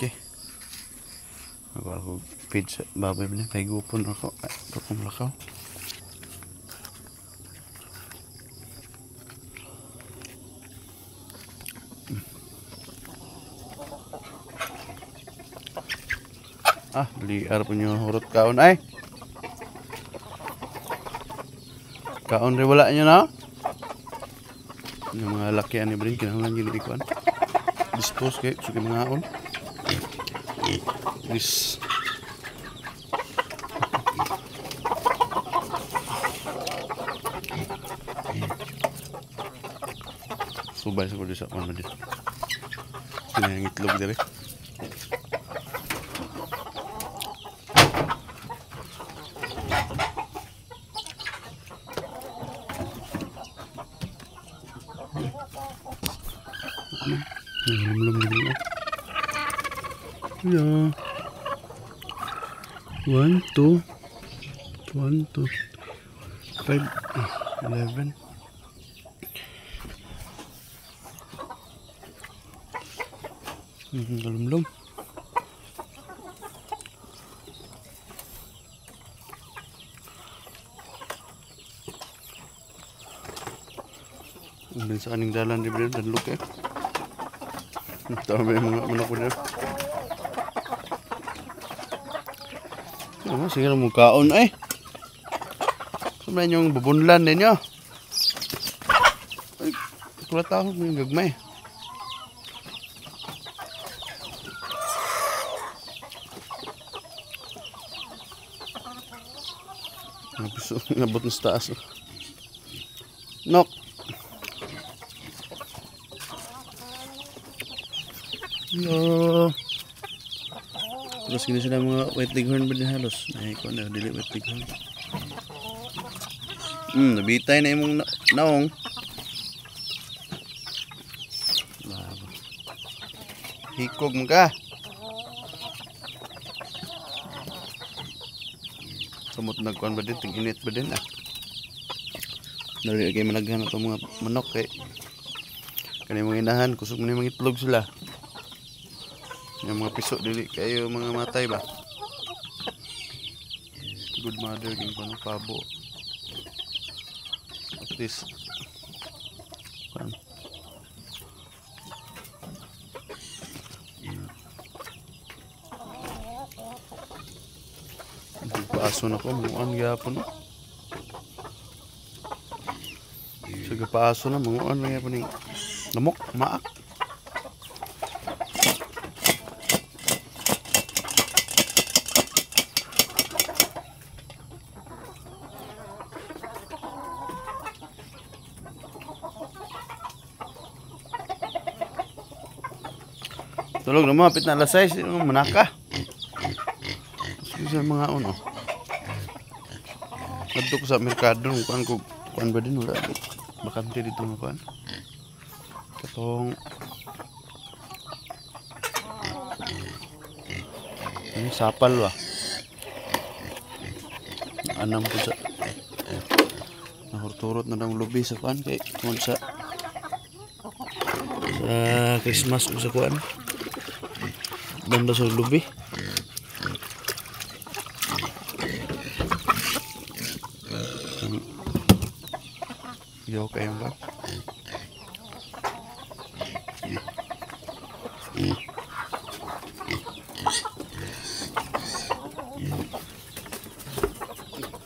Okay. Ako feed sa baboy ba niya. Kaya gupon ako. Ito kong lakaw. Liar po nyo hurot kaon ay. Kaon rin wala nyo na. Yung mga lakian ni Brin, kinahanglan yun ikuan. Dispose kayo, suki mga aon. This. Subay sa kundi sa mana din. Sini yang itlog dari. Ya. 1, 2, 5, 11. Belum. Ambil sa aning dalan di bro dan look eh. Tahu ba mga manok ko dito? Sige na mong kaon ay. Sabi yung bubunlan ninyo. Ay, kulat ako yung gagmay. Nabot na sa taas. Nok. Hello. Terus gini sila mga white leghorn ba din halos? Ay, ko na, dili white leghorn. Nabitay na yung naong. Hikog mo ka. Samot nagkuhan ba din? Ting-init ba din ah? Nari kayo managhan ito mga manok eh. Kanay mga inahan, kusog mo na yung mga itlog sila. Yung mga piso dili kayo mga matay ba? Good mother din ko ng pabo. At least paaso na ko, munguan gapon. Sige paaso na, munguan na gapon yung lamok, maak. Tulog na mo, hapit na alas 6, manaka. Sa mga uno. Adto ko sa merkado, kuan ba din wala. Bakante dito nga kuan. Katong ini sapal ba. Anam po sa nahurturot na ng lubi sa kuan kay kuan sa Christmas o sa kuan. Banda sa lubi. Yo kayo ba?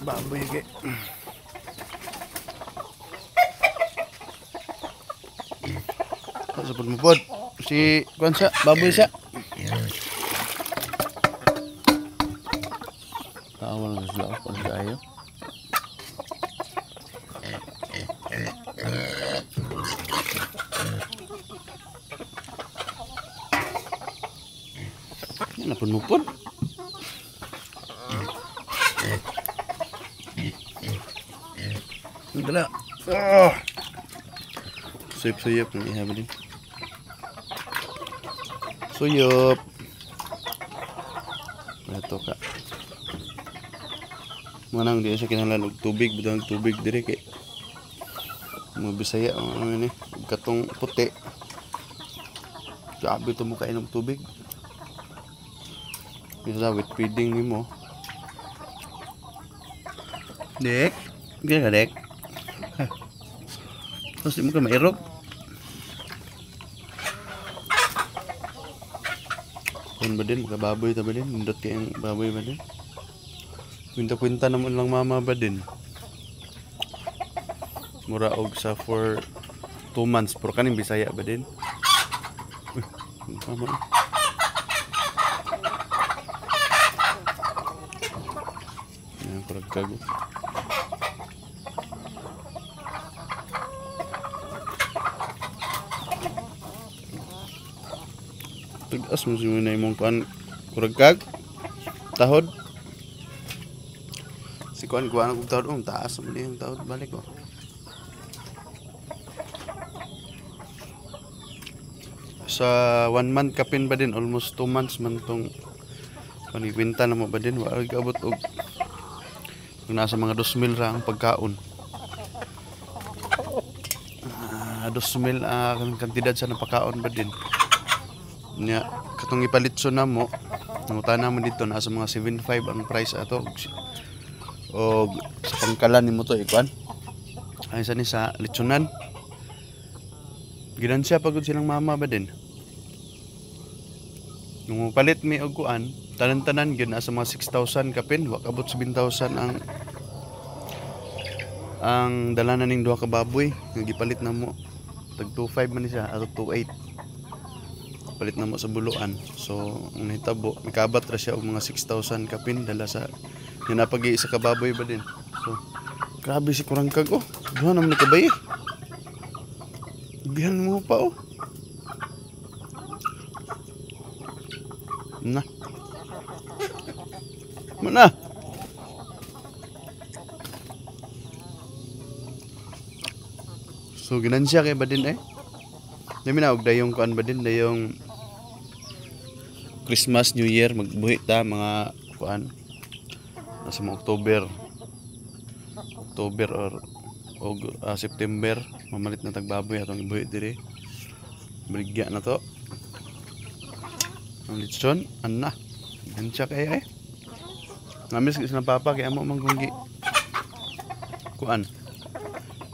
Baboy ke. Sabot mo pod. Si Kwansa, baboy siya. Tawal na sila ako sa ayo. Yan na punupon. Dala. Sayap-sayap ng ihaba din. Suyop. Ito ka. Manang di siya kinahanglan og tubig, butang tubig dire kay mga Bisaya ano ni katong puti. Sabi to mo kainom tubig. Isa with feeding nimo. Dek, gila ka dek. Terus di mo ka mairog. Kun ba din, makababoy ta ba din? Nindot kayong baboy ba din? Kwinta-kwinta naman lang mama ba din? Mura og sa for 2 months. Pero kaning Bisaya ba din? Uy, tama. Yan, parang kago. Tugas mo siya na imong kuan kuragkag tahod. Si kuan kuan og tahod taas mo yung tahod balik ko. Sa 1 month kapin ba din, almost 2 months man tong panikwinta na mo ba din, wala abot og nasa mga 2,000 ra ang pagkaon. 2,000 ang kantidad sa napakaon ba din. Nya katong ipalitso na mo, nangutana mo dito nasa mga 7.5 ang price ato og sa pangkalan nimo to ikuan. Ay sa ni sa litsunan. Ginansya pagod silang mama ba din. Nung palit mi og kuan, tanan-tanan gyud nasa mga 6,000 kapin, wa kabot 7,000 ang dalanan ning duha ka baboy nga gipalit na mo. Tag 2.5 man ni siya, ato 2.8. Palit na mo sa buluan. So, ang nahitabo, mikabat ra siya og mga 6,000 kapin dala sa napag-i isa ka baboy ba din. So, grabe si kurangkag oh. Duha naman ni kabay. Bihan mo pa oh. Na. Mana? So, ginansya kay ba din eh. Dami na og dayong kuan ba din, dayong Christmas, New Year, magbuhi ta mga kuan nasa mga October or September, mamalit na tagbaboy atong ibuhi diri. Baligya na to. Ang litson, anna. Gansya kaya eh. Namis kasi ng papa kaya mo manggungi. Kuan.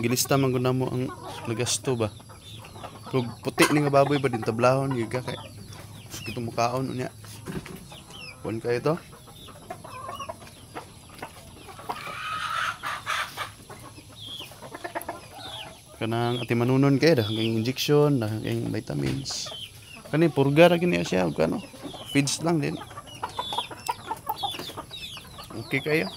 Gilista man guna mo ang nagasto ba. Pag puti ni nga baboy ba din tablahon giga kay. Gusto mo kaon unya. Kuan kayo to. Kanang ati manunon kay dah kang injection, dah kang vitamins. Kani purga ra gini siya og ano. Feeds lang din. Okay kayo.